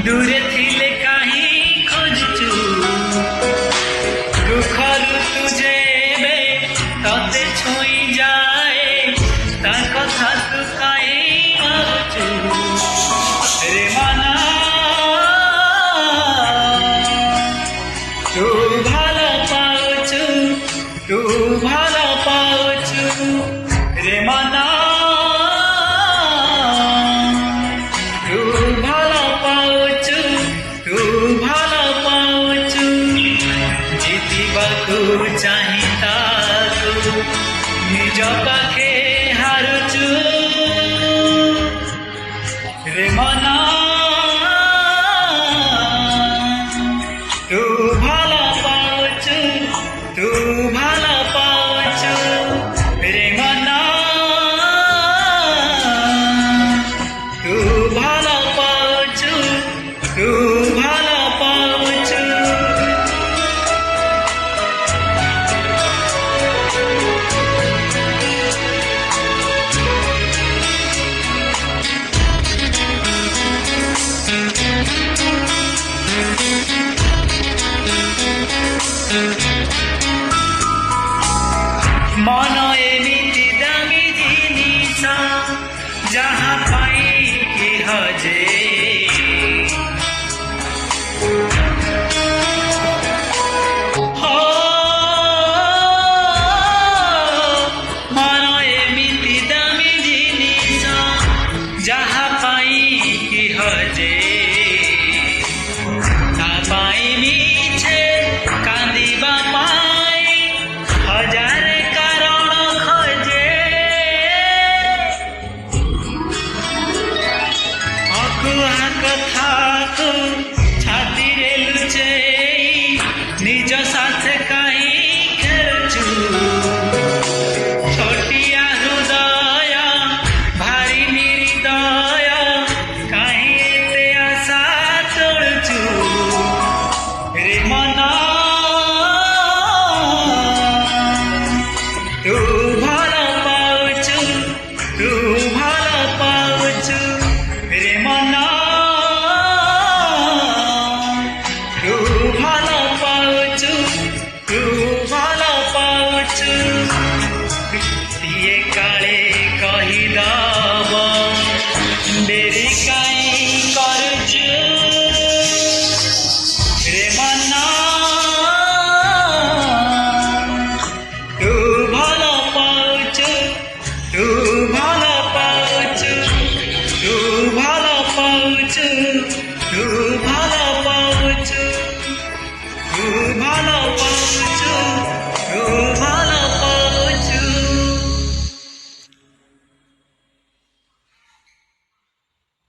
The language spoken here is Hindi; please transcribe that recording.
दूरे थिले कहीं खोजचु दुखरु तुझे बे तते छुई जाए ता कथा तू कहीं भावचु रे मना तू भालो पाउचु रे मना चाहिता तू निज पाखे हारुचु रे मना तू भाला पाउचु रे मना तू भाला पाउचु मन एमिति दामी जिनिस जहाँ पाई कि हजे मन एमिति दामी जिनिस जहाँ पाई कि हजे ता पाई मिछे कांदिबा पाई हजार कथा को छाती रे लुचेई निज साथ कहीं खेलचु छोटिया हृदय भारी निर्दय कहीं एते आशा तोड़चु रे मना तू भला पाउचु रे मना ये काले कहीदब डेरी कहीं करचु रे मना तू भला पाउचु भला पाउचु